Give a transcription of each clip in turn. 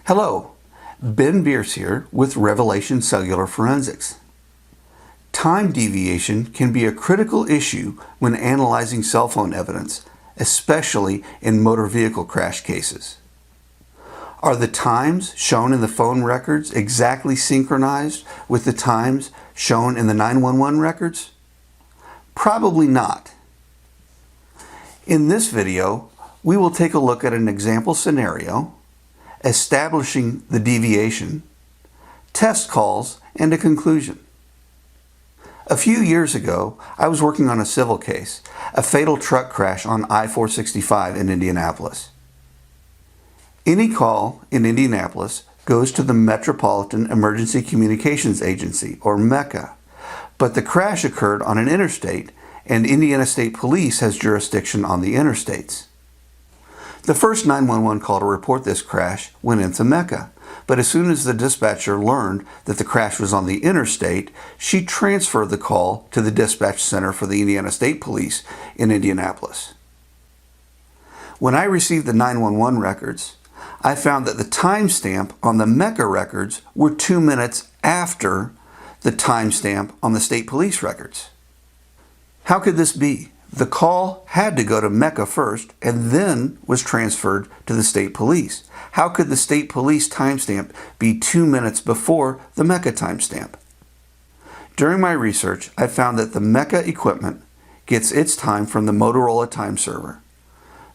Hello, Ben Bierce here with Revelation Cellular Forensics. Time deviation can be a critical issue when analyzing cell phone evidence, especially in motor vehicle crash cases. Are the times shown in the phone records exactly synchronized with the times shown in the 911 records? Probably not. In this video, we will take a look at an example scenario, establishing the deviation, test calls, and a conclusion. A few years ago, I was working on a civil case, a fatal truck crash on I-465 in Indianapolis. Any call in Indianapolis goes to the Metropolitan Emergency Communications Agency, or MECA, but the crash occurred on an interstate, and Indiana State Police has jurisdiction on the interstates. The first 911 call to report this crash went into MECA, but as soon as the dispatcher learned that the crash was on the interstate, she transferred the call to the dispatch center for the Indiana State Police in Indianapolis. When I received the 911 records, I found that the timestamp on the MECA records were 2 minutes after the timestamp on the state police records. How could this be? The call had to go to MECA first and then was transferred to the state police. How could the state police timestamp be 2 minutes before the MECA timestamp? During my research, I found that the MECA equipment gets its time from the Motorola time server.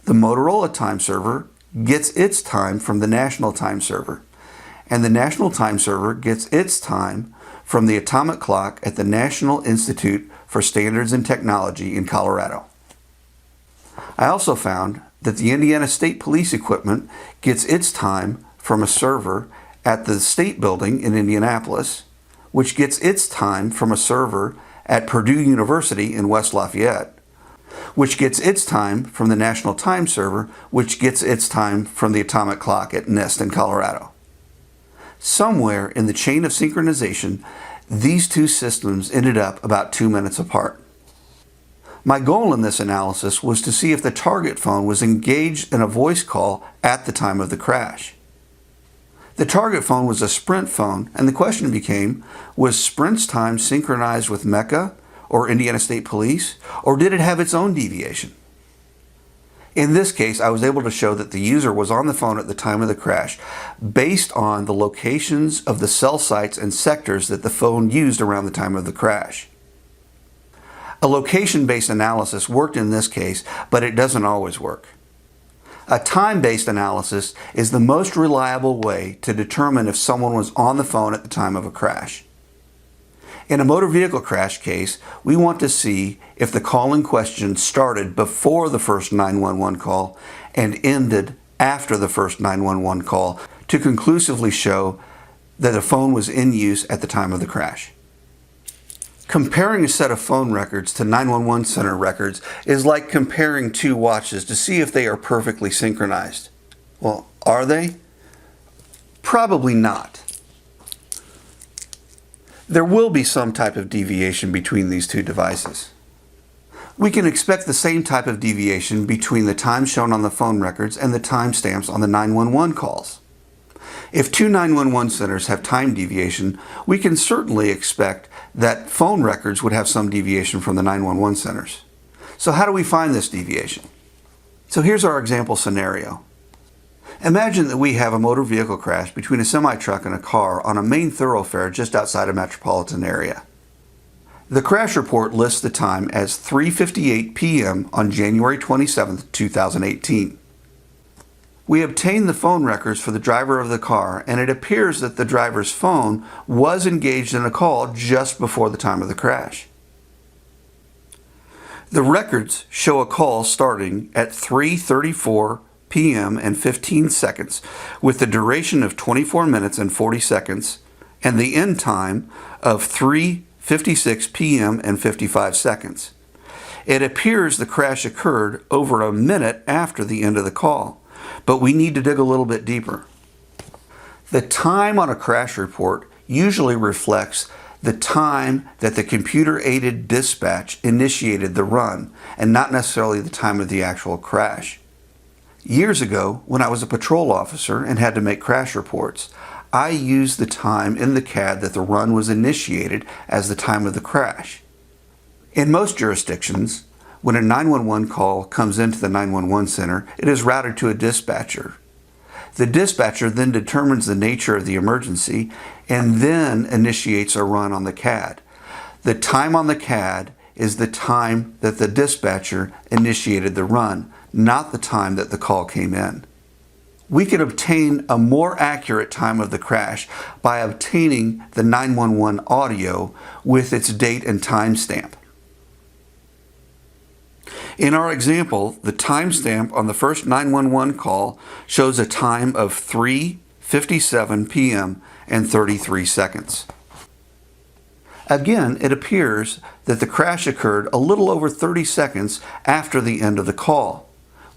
The Motorola time server gets its time from the national time server. And the national time server gets its time from the atomic clock at the National Institute for Standards and Technology in Colorado. I also found that the Indiana State Police equipment gets its time from a server at the state building in Indianapolis, which gets its time from a server at Purdue University in West Lafayette, which gets its time from the National Time Server, which gets its time from the atomic clock at NIST in Colorado. Somewhere in the chain of synchronization, these two systems ended up about 2 minutes apart. My goal in this analysis was to see if the target phone was engaged in a voice call at the time of the crash. The target phone was a Sprint phone, and the question became, was Sprint's time synchronized with MECA or Indiana State Police, or did it have its own deviation? In this case, I was able to show that the user was on the phone at the time of the crash based on the locations of the cell sites and sectors that the phone used around the time of the crash. A location-based analysis worked in this case, but it doesn't always work. A time-based analysis is the most reliable way to determine if someone was on the phone at the time of a crash. In a motor vehicle crash case, we want to see if the call in question started before the first 911 call and ended after the first 911 call to conclusively show that the phone was in use at the time of the crash. Comparing a set of phone records to 911 center records is like comparing two watches to see if they are perfectly synchronized. Well, are they? Probably not. There will be some type of deviation between these two devices. We can expect the same type of deviation between the time shown on the phone records and the timestamps on the 911 calls. If two 911 centers have time deviation, we can certainly expect that phone records would have some deviation from the 911 centers. So how do we find this deviation? So here's our example scenario. Imagine that we have a motor vehicle crash between a semi-truck and a car on a main thoroughfare just outside a metropolitan area. The crash report lists the time as 3:58 p.m. on January 27, 2018. We obtained the phone records for the driver of the car, and it appears that the driver's phone was engaged in a call just before the time of the crash. The records show a call starting at 3:34 p.m. and 15 seconds with the duration of 24 minutes and 40 seconds and the end time of 3:56 p.m. and 55 seconds. It appears the crash occurred over a minute after the end of the call, but we need to dig a little bit deeper. The time on a crash report usually reflects the time that the computer-aided dispatch initiated the run and not necessarily the time of the actual crash. Years ago, when I was a patrol officer and had to make crash reports, I used the time in the CAD that the run was initiated as the time of the crash. In most jurisdictions, when a 911 call comes into the 911 center, it is routed to a dispatcher. The dispatcher then determines the nature of the emergency and then initiates a run on the CAD. The time on the CAD is the time that the dispatcher initiated the run, not the time that the call came in. We can obtain a more accurate time of the crash by obtaining the 911 audio with its date and timestamp. In our example, the timestamp on the first 911 call shows a time of 3:57 p.m. and 33 seconds. Again, it appears that the crash occurred a little over 30 seconds after the end of the call.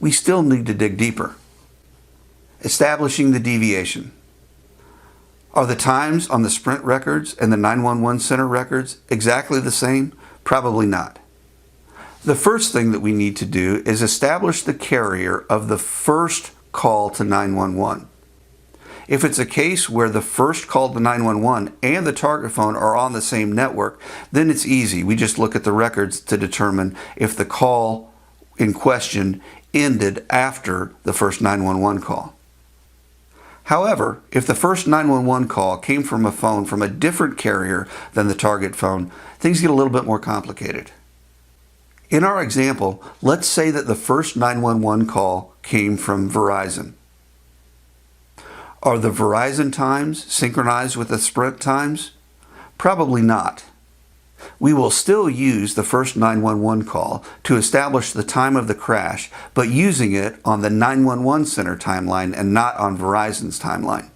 We still need to dig deeper. Establishing the deviation. Are the times on the Sprint records and the 911 center records exactly the same? Probably not. The first thing that we need to do is establish the carrier of the first call to 911. If it's a case where the first call to 911 and the target phone are on the same network, then it's easy. We just look at the records to determine if the call in question ended after the first 911 call. However, if the first 911 call came from a phone from a different carrier than the target phone, things get a little bit more complicated. In our example, let's say that the first 911 call came from Verizon. Are the Verizon times synchronized with the Sprint times? Probably not. We will still use the first 911 call to establish the time of the crash, but using it on the 911 center timeline and not on Verizon's timeline.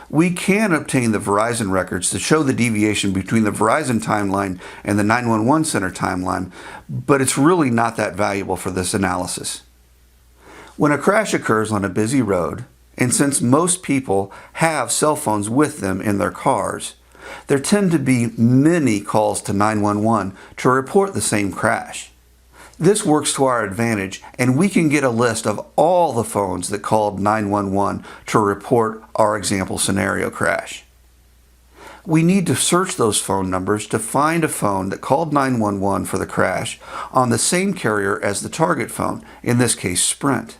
We can obtain the Verizon records to show the deviation between the Verizon timeline and the 911 center timeline, but it's really not that valuable for this analysis. When a crash occurs on a busy road, and since most people have cell phones with them in their cars, there tend to be many calls to 911 to report the same crash. This works to our advantage, and we can get a list of all the phones that called 911 to report our example scenario crash. We need to search those phone numbers to find a phone that called 911 for the crash on the same carrier as the target phone, in this case Sprint.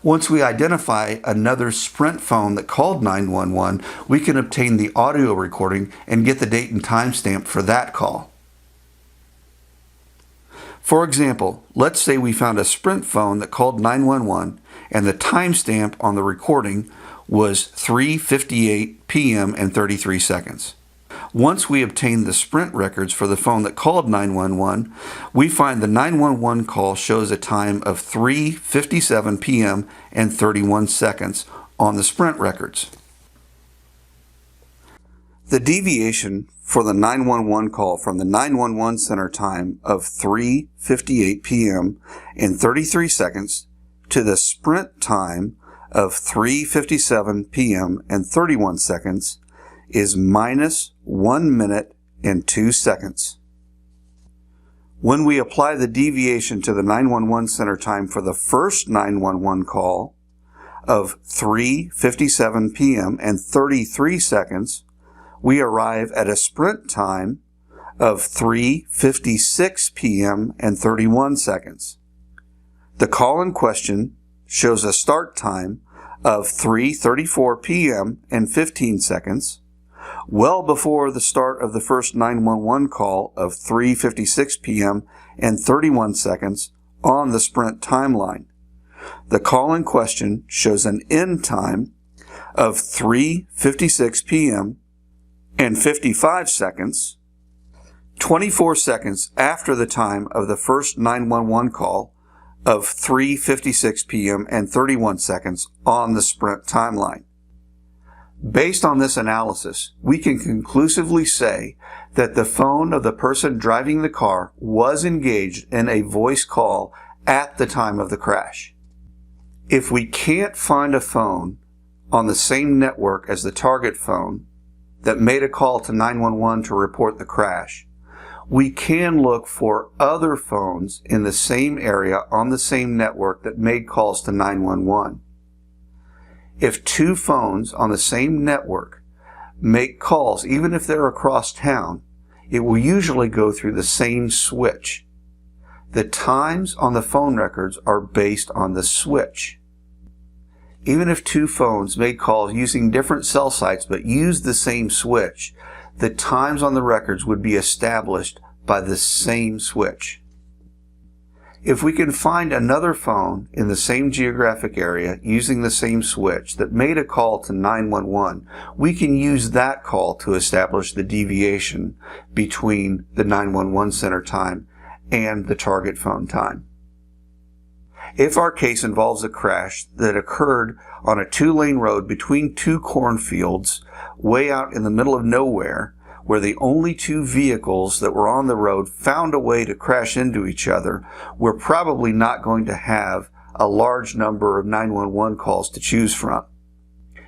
Once we identify another Sprint phone that called 911, we can obtain the audio recording and get the date and timestamp for that call. For example, let's say we found a Sprint phone that called 911 and the timestamp on the recording was 3:58 p.m. and 33 seconds. Once we obtain the Sprint records for the phone that called 911, we find the 911 call shows a time of 3:57 p.m. and 31 seconds on the Sprint records. The deviation for the 911 call from the 911 center time of 3:58 p.m. and 33 seconds to the Sprint time of 3:57 p.m. and 31 seconds is minus 1 minute and 2 seconds. When we apply the deviation to the 911 center time for the first 911 call of 3:57 p.m. and 33 seconds, we arrive at a Sprint time of 3:56 p.m. and 31 seconds. The call in question shows a start time of 3:34 p.m. and 15 seconds, well before the start of the first 911 call of 3:56 p.m. and 31 seconds on the Sprint timeline. The call in question shows an end time of 3:56 p.m. and 55 seconds, 24 seconds after the time of the first 911 call of 3:56 p.m. and 31 seconds on the Sprint timeline. Based on this analysis, we can conclusively say that the phone of the person driving the car was engaged in a voice call at the time of the crash. If we can't find a phone on the same network as the target phone that made a call to 911 to report the crash, we can look for other phones in the same area on the same network that made calls to 911. If two phones on the same network make calls, even if they're across town, it will usually go through the same switch. The times on the phone records are based on the switch. Even if two phones made calls using different cell sites but used the same switch, the times on the records would be established by the same switch. If we can find another phone in the same geographic area using the same switch that made a call to 911, we can use that call to establish the deviation between the 911 center time and the target phone time. If our case involves a crash that occurred on a 2-lane road between 2 cornfields way out in the middle of nowhere, where the only 2 vehicles that were on the road found a way to crash into each other, we're probably not going to have a large number of 911 calls to choose from.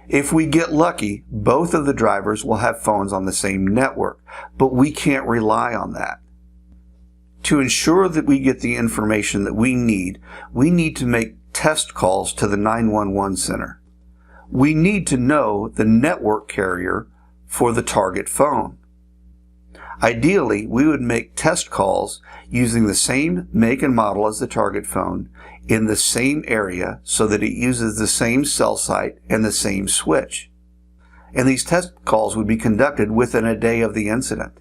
If we get lucky, both of the drivers will have phones on the same network, but we can't rely on that. To ensure that we get the information that we need to make test calls to the 911 center. We need to know the network carrier for the target phone. Ideally, we would make test calls using the same make and model as the target phone in the same area so that it uses the same cell site and the same switch. And these test calls would be conducted within a day of the incident.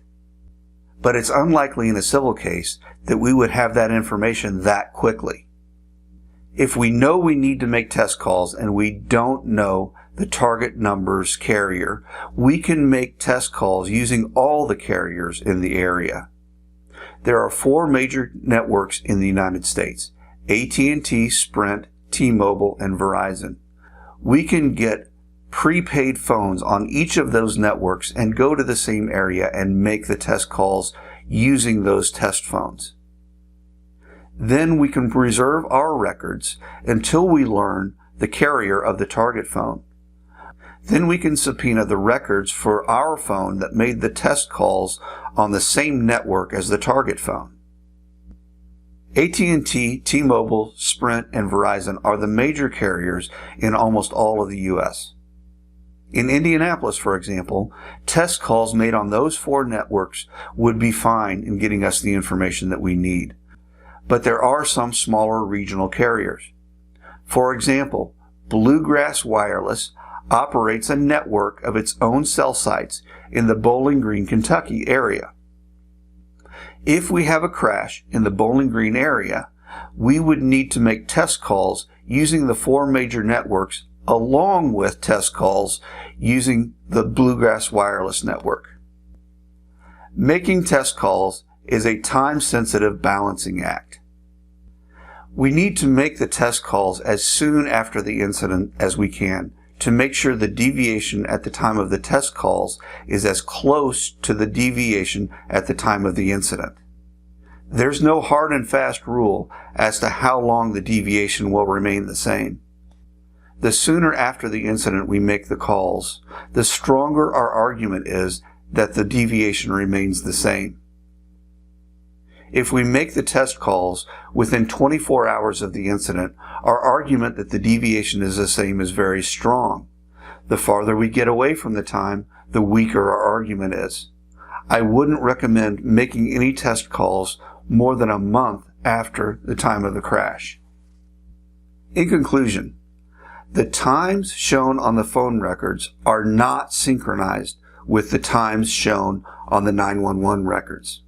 But it's unlikely in a civil case that we would have that information that quickly. If we know we need to make test calls and we don't know the target number's carrier, we can make test calls using all the carriers in the area. There are 4 major networks in the United States: AT&T, Sprint, T-Mobile, and Verizon. We can get prepaid phones on each of those networks and go to the same area and make the test calls using those test phones. Then we can preserve our records until we learn the carrier of the target phone. Then we can subpoena the records for our phone that made the test calls on the same network as the target phone. AT&T, T-Mobile, Sprint, and Verizon are the major carriers in almost all of the U.S. In Indianapolis, for example, test calls made on those 4 networks would be fine in getting us the information that we need. But there are some smaller regional carriers. For example, Bluegrass Wireless operates a network of its own cell sites in the Bowling Green, Kentucky area. If we have a crash in the Bowling Green area, we would need to make test calls using the 4 major networks along with test calls using the Bluegrass Wireless network. Making test calls is a time-sensitive balancing act. We need to make the test calls as soon after the incident as we can to make sure the deviation at the time of the test calls is as close to the deviation at the time of the incident. There's no hard and fast rule as to how long the deviation will remain the same. The sooner after the incident we make the calls, the stronger our argument is that the deviation remains the same. If we make the test calls within 24 hours of the incident, our argument that the deviation is the same is very strong. The farther we get away from the time, the weaker our argument is. I wouldn't recommend making any test calls more than a month after the time of the crash. In conclusion, the times shown on the phone records are not synchronized with the times shown on the 911 records.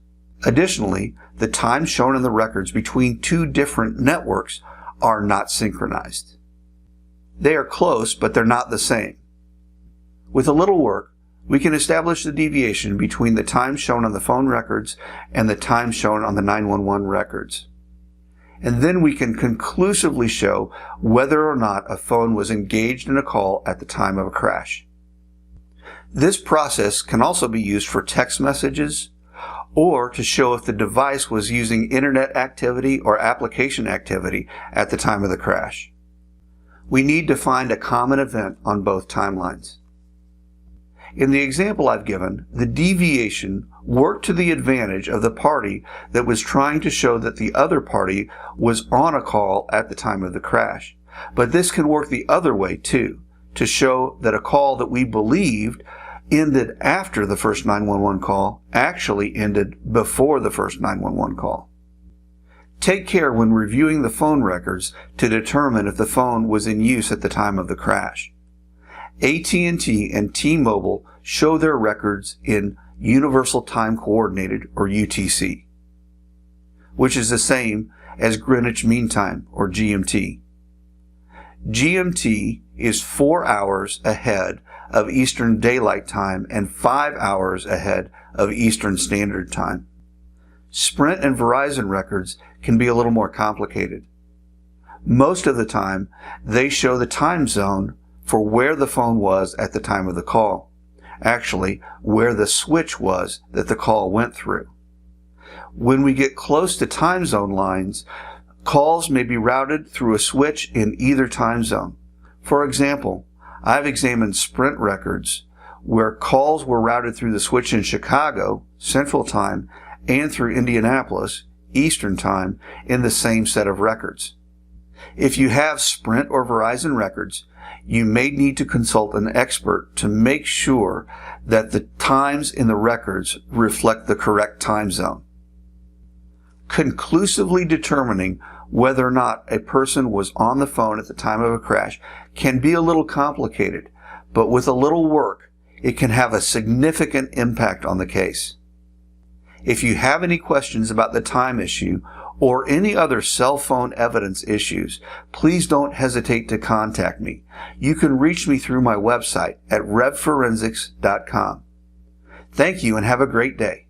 Additionally, the times shown in the records between 2 different networks are not synchronized. They are close, but they're not the same. With a little work, we can establish the deviation between the times shown on the phone records and the times shown on the 911 records. And then we can conclusively show whether or not a phone was engaged in a call at the time of a crash. This process can also be used for text messages or to show if the device was using internet activity or application activity at the time of the crash. We need to find a common event on both timelines. In the example I've given, the deviation worked to the advantage of the party that was trying to show that the other party was on a call at the time of the crash. But this can work the other way too, to show that a call that we believed ended after the first 911 call actually ended before the first 911 call. Take care when reviewing the phone records to determine if the phone was in use at the time of the crash. AT&T and T-Mobile show their records in Universal Time Coordinated, or UTC, which is the same as Greenwich Mean Time, or GMT. GMT is 4 hours ahead of Eastern Daylight Time and 5 hours ahead of Eastern Standard Time. Sprint and Verizon records can be a little more complicated. Most of the time, they show the time zone for where the phone was at the time of the call. Actually, where the switch was that the call went through. When we get close to time zone lines, calls may be routed through a switch in either time zone. For example, I've examined Sprint records where calls were routed through the switch in Chicago, Central Time, and through Indianapolis, Eastern Time, in the same set of records. If you have Sprint or Verizon records, you may need to consult an expert to make sure that the times in the records reflect the correct time zone. Conclusively determining whether or not a person was on the phone at the time of a crash can be a little complicated, but with a little work, it can have a significant impact on the case. If you have any questions about the time issue or any other cell phone evidence issues, please don't hesitate to contact me. You can reach me through my website at revforensics.com. Thank you and have a great day.